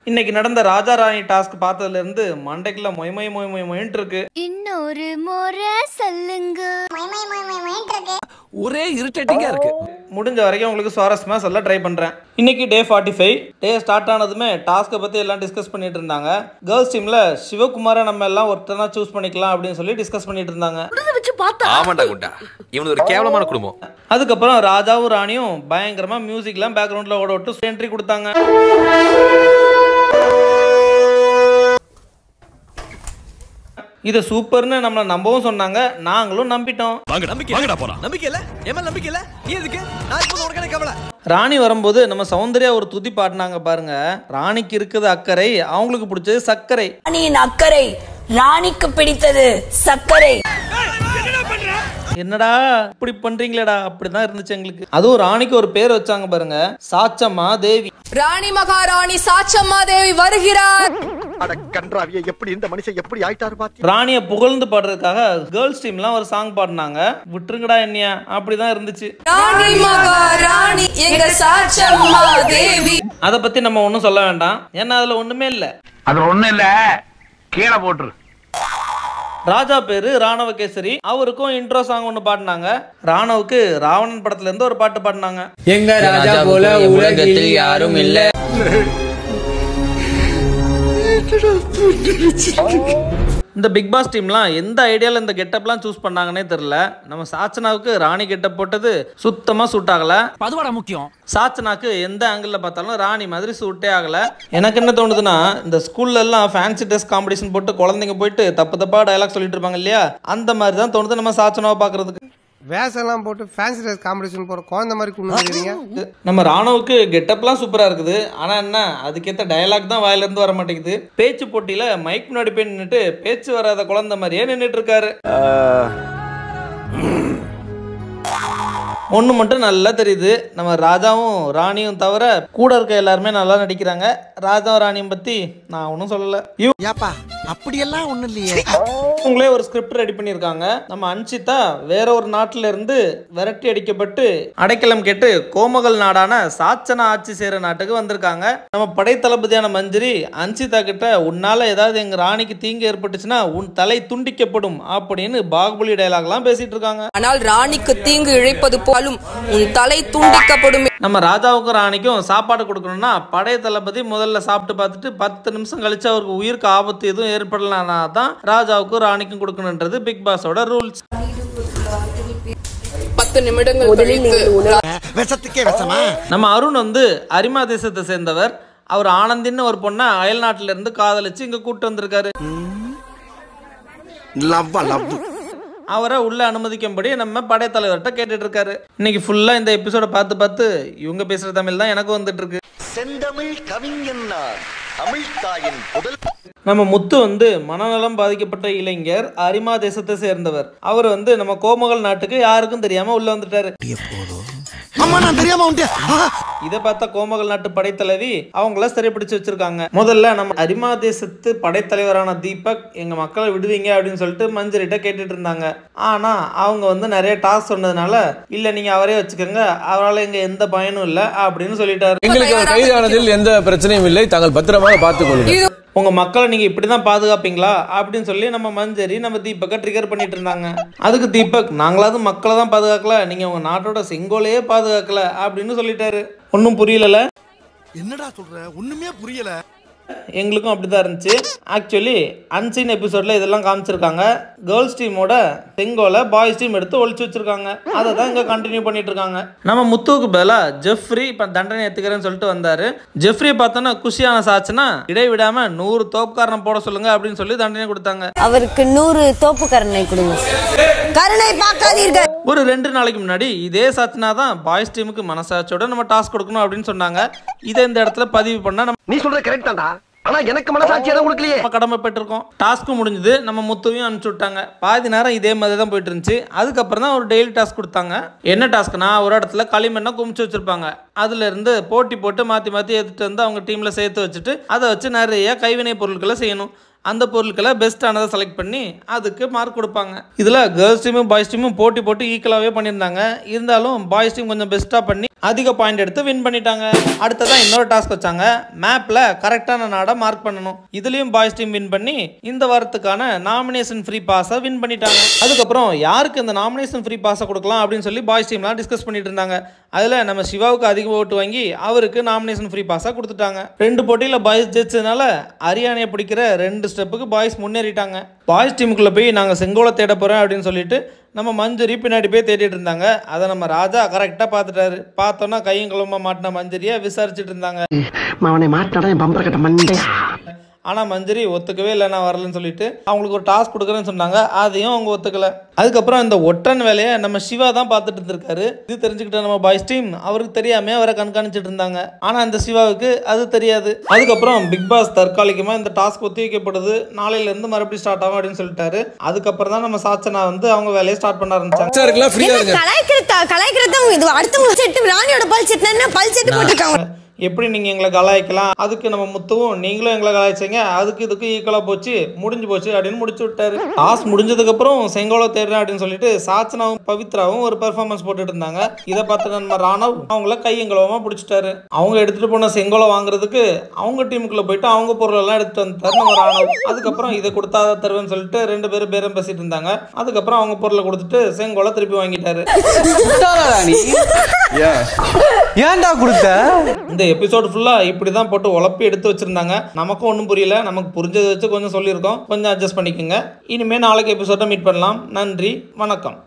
இன்னைக்கு நடந்த ராஜா ராணி டாஸ்க் பார்த்ததுல இருந்து மண்டைக்குள்ள மொய் மொய் மொய் மொய் மொயின்ட்டு இருக்கு. இன்னொரு முறை சொல்லுங்க. ஒரே இரிட்டேட்டிங்கா இருக்கு. முடிஞ்ச வரைக்கும் உங்களுக்கு சுவாரஸ்யமா சொல்ல ட்ரை பண்றேன். இன்னைக்கு டே 45. டே ஸ்டார்ட் ஆனதுமே டாஸ்க்கை பத்தி எல்லாம் டிஸ்கஸ் பண்ணிட்டு இருந்தாங்க. கேர்ள்ஸ் டீம்ல சிவகுமாரை நம்ம எல்லாம் ஒருத்தனா சூஸ் பண்ணிக்கலாம் அப்படின்னு சொல்லி டிஸ்கஸ் பண்ணிட்டு இருந்தாங்க. ஆமாண்டா குண்டா, இவனு ஒரு கேவலமான குடும்பம். அதுக்கப்புறம் ராஜாவும் ராணியும் பயங்கரமா மியூசிக்லாம் பேக்ரவுண்ட்ல ஓட விட்டு என்ட்ரி கொடுத்தாங்க. இத சூப்பர்னு நம்மள நம்பவும் சொன்னாங்க, நாங்களும் நம்பிட்டோம். ராணி வரும்போது நம்ம சௌந்தர்யா ஒரு துதி பாடினாங்க பாருங்க. ராணிக்கு இருக்குது அக்கறை, அவங்களுக்கு பிடிச்சது சர்க்கரை. ராணியின் அக்கறை, ராணிக்கு பிடித்தது சர்க்கரை. என்னடா இப்படி பண்றீங்களேடா, அப்படிதான் இருந்துச்சு எங்களுக்கு. அதுவும் ராணிக்கு ஒரு பேர் வச்சாங்க பாருங்க, சாச்சம்மா தேவி. ராணி மகாராணி சாச்சம்மா தேவி வருகிறார். எப்படி இந்த மனுஷன் எப்படி ஆயிட்டாரு பாத்தி. ராணிய புகழ்ந்து பாடுறதுக்காக கேர்ள்ஸ் டீம்லாம் ஒரு சாங் பாடினாங்க. விட்டுருங்கடா என்னையா, அப்படிதான் இருந்துச்சு. ராணி மகாராணி எங்க சாச்சம்மா தேவி. அத பத்தி நம்ம ஒண்ணும் சொல்ல வேண்டாம், ஏன்னா அதுல ஒண்ணுமே இல்ல. அது ஒண்ணும் இல்ல, கீழே போட்டுரு. ராஜா பேரு ராணவகேசரி, அவருக்கும் இன்ட்ரோ சாங் ஒண்ணு பாடினாங்க. ராணவுக்கு ராவணன் படத்துல இருந்து ஒரு பாட்டு பாடினாங்க. எங்க ராஜா போல உலகத்தில் யாரும் இல்ல. இந்த பிக் பாஸ் டீம்லாம் எந்த ஐடியால இந்த கெட்டப்லாம் சூஸ் பண்ணாங்கன்னே தெரியல. நம்ம சாச்சனாவுக்கு ராணி கெட்டப் போட்டது சுத்தமா சூட் ஆகல. அதுவாடா முக்கியம். சாச்சனாக்கு எந்த ஆங்கிள் பார்த்தாலும் ராணி மாதிரி சூட்டே ஆகல. எனக்கு என்ன தோணுதுன்னா, இந்த ஸ்கூல்ல எல்லாம் ஃபேன்சி ட்ரெஸ் காம்படிஷன் போட்டு குழந்தைங்க போயிட்டு தப்பு தப்பா டயலாக் சொல்லிட்டு இருப்பாங்க இல்லையா, அந்த மாதிரி தான் தோணுது நம்ம சாச்சனாவை பாக்குறதுக்கு. வேஷம்லாம் போட்டு ஃபேன்சி ட்ரெஸ் காம்படிஷன் போற குழந்தை மாதிரி கொண்டு. நம்ம ராணுவுக்கு கெட்டப்லாம் சூப்பரா இருக்குது, ஆனா என்ன அதுக்கேற்ற டயலாக் தான் வாயில இருந்து வர மாட்டேங்குது. பேச்சு போட்டியில மைக் முன்னாடி போய் நின்றுட்டு பேச்சு வராத குழந்தை மாதிரியே நின்றுட்டு இருக்காரு. ஒன்று மட்டும் நல்லா தெரியுது, நம்ம ராஜாவும் ராணியும் தவிர கூட இருக்க எல்லாருமே நல்லா நடிக்கிறாங்க. ராஜாவும் ராணியும் பத்தி நான் ஒன்றும் சொல்லல. அப்படியெல்லாம் ஒண்ணும் இல்லையே. உங்களே ஒரு ஸ்கிரிப்ட் ரெடி பண்ணியிருக்காங்க. நம்ம அன்சிதா வேற ஒரு நாட்டில இருந்து விரட்டி அடிக்கப்பட்டு அடைக்கலம் கேட்டு கோமகள் நாடான சாச்சனா ஆட்சி செய்யற நாட்டுக்கு வந்திருக்காங்க. நம்ம படை தளபதியான மஞ்சரி அன்சிதா கிட்ட, உன்னால ஏதாவது எங்க ராணிக்கு தீங்கு ஏற்பட்டுச்சுன்னா உன் தலை துண்டிக்கப்படும் அப்படின்னு பாகுபலி டயலாக்லாம் பேசிட்டு இருக்காங்க. ஆனால் ராணிக்கு தீங்கு இழைப்பது போலும் உன் தலை துண்டிக்கப்படும். நம்ம ராஜாவுக்கும் ராணிக்கும் சாப்பாடு கொடுக்கணும்னா படை தளபதி முதல்ல சாப்பிட்டு பார்த்துட்டு 10 நிமிஷம் கழிச்சு அவருக்கு உயிருக்கு ஆபத்து எதுவும் ஏற்படலனா தான் ராஜாவுக்கும் ராணிக்கும் கொடுக்கணுன்றது பிக் பாஸோட ரூல்ஸ். 10 நிமிடங்கள் விஷத்துக்கே விஷமா. நம்ம அருண் வந்து அரிமா தேசத்தை சேர்ந்தவர். அவர் ஆனந்தின்னு ஒரு பொண்ணை அயல் நாட்டில இருந்து காதலிச்சு இங்க கூட்டு வந்திருக்காரு. அவரை உள்ள அனுமதிக்கும்படி நம்ம படைத்தலைவர்கிட்ட கேட்டுட்டு இருக்காரு. இன்னைக்கு ஃபுல்லா இந்த எபிசோட பார்த்து இவங்க பேசுற தமிழ் தான் எனக்கு வந்துட்டு இருக்கு. செந்தமிழ் கவிஞன் தமிழ் தாயின் முதல். நம்ம முத்து வந்து மனநலம் பாதிக்கப்பட்ட இளைஞர், அரிமா தேசத்தை சேர்ந்தவர். அவர் வந்து நம்ம கோமகள் நாட்டுக்கு யாருக்கும் தெரியாம உள்ள வந்துட்டாரு. இதை பார்த்தா கோமகள் நாட்டு படைத்தலைவி அவங்கள சிறைப்பிடிச்சு வச்சிருக்காங்க. முதல்ல நம்ம அரிமா தேசத்து படைத்தலைவரான தீபக், எங்க மக்களை விடுவீங்க அப்படின்னு சொல்லிட்டு மஞ்சரிட்ட கேட்டுட்டு இருந்தாங்க. ஆனா அவங்க வந்து நிறைய டாஸ்க் சொன்னதுனால, இல்ல நீங்க அவரே வச்சுக்கோங்க, அவரால் எங்க எந்த பயனும் இல்ல அப்படின்னு சொல்லிட்டாரு. எங்களுக்கு அவர் கைதானதில் எந்த பிரச்சனையும் இல்லை, தாங்கள் பத்திரமாக பார்த்துக் கொள்ளுங்கள். உங்க மக்களை நீங்க இப்படிதான் பாதுகாப்பீங்களா அப்படின்னு சொல்லி நம்ம மஞ்சரி நம்ம தீபக்கை ட்ரிகர் பண்ணிட்டு இருந்தாங்க. அதுக்கு தீபக், நாங்களாவது மக்களை தான் பாதுகாக்கல, நீங்க உங்க நாட்டோட செங்கோலையே பாதுகாக்கல அப்படின்னு சொல்லிட்டாரு. ஒன்னும் புரியல. என்னடா சொல்ற, ஒண்ணுமே புரியல. எங்களுக்கும் அப்படிதான் இருந்துச்சு. ஆக்சுவலி அன்சீன் எபிசோட்ல இதெல்லாம் காமிச்சிருக்காங்க. கேர்ள்ஸ் டீமோட செங்கோலை பாய்ஸ் டீம் எடுத்து ஒழிச்சு வச்சிருக்காங்க. அதை தான் இங்க கண்டினியூ பண்ணிட்டு இருக்காங்க. நம்ம முத்துவுக்கு பதிலா ஜெஃப்ரி இப்ப தண்டனை ஏத்துக்கிறேன்னு சொல்லிட்டு வந்தாரு. ஜெஃப்ரியை பார்த்தோன்னா குஷியான சாச்சுனா இடைவிடாம 100 தோப்புக்காரனை போட சொல்லுங்க அப்படின்னு சொல்லி தண்டனை கொடுத்தாங்க. அவருக்கு 100 தோப்பு கருணை கொடுங்க. கருணை பார்க்காதீர்கள். ஒரு 2 நாளைக்கு முன்னாடி இதே சாச்சுனா தான் பாய்ஸ் டீமுக்கு மனசாட்சியோட நம்ம டாஸ்க் கொடுக்கணும் அப்படின்னு சொன்னாங்க. இதை இந்த இடத்துல பதிவு பண்ணா நீ சொல்றது கரெக்ட் தான்டா, ஆனா எனக்கு மனசாட்சி எதுவும் கொடுக்கலையே. கடமைப்பட்டிருக்கோம். டாஸ்க்கும் முடிஞ்சது, நம்ம முத்துவையும் அனுப்பிச்சு விட்டாங்க. பாதி நேரம் இதே மாதிரி தான் போயிட்டு இருந்துச்சு. அதுக்கப்புறம் தான் ஒரு டெய்லி டாஸ்க் கொடுத்தாங்க. என்ன டாஸ்க்னா, ஒரு இடத்துல களிமண்ணை குமிச்சு வச்சிருப்பாங்க. அதுல இருந்து போட்டி போட்டு மாத்தி மாத்தி எடுத்துட்டு வந்து அவங்க டீம்ல சேர்த்து வச்சுட்டு அதை வச்சு நிறைய கைவினை பொருட்களை செய்யணும். அந்த பொருட்களை பெஸ்ட்டானதை செலக்ட் பண்ணி அதுக்கு மார்க் கொடுப்பாங்க. இதில் கேர்ள்ஸ் டீமும் பாய்ஸ் டீமும் போட்டி போட்டு ஈக்குவலாகவே பண்ணியிருந்தாங்க. இருந்தாலும் பாய்ஸ் டீம் கொஞ்சம் பெஸ்ட்டாக பண்ணி அதிக பாயிண்ட் எடுத்து வின் பண்ணிட்டாங்க. அடுத்ததான் இன்னொரு டாஸ்க் வச்சாங்க. மேப்பில் கரெக்டான நாடை மார்க் பண்ணணும். இதுலேயும் பாய்ஸ் டீம் வின் பண்ணி இந்த வாரத்துக்கான நாமினேஷன் ஃப்ரீ பாஸை வின் பண்ணிட்டாங்க. அதுக்கப்புறம் யாருக்கு இந்த நாமினேஷன் ஃப்ரீ பாஸை கொடுக்கலாம் அப்படின்னு சொல்லி பாய்ஸ் டீம்லாம் டிஸ்கஸ் பண்ணிட்டு இருந்தாங்க. அதில் நம்ம சிவாவுக்கு அதிக ஓட்டு வாங்கி அவருக்கு நாமினேஷன் ஃப்ரீ பாஸாக கொடுத்துட்டாங்க. 2 போட்டியில் பாய்ஸ் ஜெயிச்சதுனால அரியானையை பிடிக்கிற 2 ஸ்டெப்புக்கு பாய்ஸ் முன்னேறிட்டாங்க. பாய்ஸ் டீமுக்குள்ளே போய் நாங்கள் செங்கோலை தேட போகிறோம் அப்படின்னு சொல்லிட்டு நம்ம மஞ்சரி பின்னாடி போய் தேடிட்டு இருந்தாங்க. அதை நம்ம ராஜா கரெக்டாக பார்த்துட்டாரு. பார்த்தோன்னா கையும் களவுமா மாட்டின மஞ்சரியை விசாரிச்சுட்டு இருந்தாங்க. ஆனால் மஞ்சரி ஒத்துக்கவே இல்லை, நான் வரலன்னு சொல்லிட்டு அவங்களுக்கு ஒரு டாஸ்க் கொடுக்குறேன்னு சொன்னாங்க. அதையும் அவங்க ஒத்துக்கலை. அதுக்கப்புறம் இந்த ஒற்றன் வேலையை நம்ம சிவா தான் பார்த்துட்டு இருந்திருக்காரு. இது தெரிஞ்சுக்கிட்ட நம்ம பாய்ஸ் டீம் அவருக்கு தெரியாம அவரை கண்காணிச்சிட்டு இருந்தாங்க. ஆனால் இந்த சிவாவுக்கு அது தெரியாது. அதுக்கப்புறம் பிக் பாஸ் தற்காலிகமாக இந்த டாஸ்க் ஒத்தி வைக்கப்படுது, நாளையிலேருந்து மறுபடியும் ஸ்டார்ட் ஆகும் அப்படின்னு சொல்லிட்டாரு. அதுக்கப்புறம் தான் நம்ம சாச்சனா வந்து அவங்க வேலையை ஸ்டார்ட் பண்ண ஆரம்பிச்சாங்க. எப்படி நீங்கள் எங்களை கலாய்க்கலாம், அதுக்கு நம்ம முத்துவும் நீங்களும் எங்களை கலாய்ச்சிங்க, அதுக்கு இதுக்கு ஈக்குவலாக போச்சு, முடிஞ்சு போச்சு அப்படின்னு முடிச்சு விட்டாரு. டாஸ் முடிஞ்சதுக்கப்புறம் செங்கோலை தேடுறேன் அப்படின்னு சொல்லிட்டு சாச்சனாவும் பவித்ராவும் ஒரு பெர்ஃபார்மன்ஸ் போட்டுட்டு இருந்தாங்க. இதை பார்த்து நம்ம ராணவ் அவங்கள கையங்களவமாக பிடிச்சிட்டாரு. அவங்க எடுத்துகிட்டு போன செங்கோலை வாங்குறதுக்கு அவங்க டீமுக்குள்ளே போயிட்டு அவங்க பொருளெல்லாம் எடுத்துட்டு வந்துட்டாரு நம்ம ராணவ். அதுக்கப்புறம் இதை கொடுத்தா தருவேன்னு சொல்லிட்டு 2 பேரும் பேரம் பேசிட்டு இருந்தாங்க. அதுக்கப்புறம் அவங்க பொருளை கொடுத்துட்டு செங்கோலை திருப்பி வாங்கிட்டாரு. ஏன்டா கொடுத்த? இந்த எபிசோடு ஃபுல்லா இப்படிதான் போட்டு உழப்பி எடுத்து வச்சிருந்தாங்க. நமக்கும் ஒன்றும் புரியல, நமக்கு புரிஞ்சதை வச்சு கொஞ்சம் சொல்லியிருக்கோம். கொஞ்சம் அட்ஜஸ்ட் பண்ணிக்கோங்க. இனிமேல் நாளைக்கு எபிசோட மீட் பண்ணலாம். நன்றி, வணக்கம்.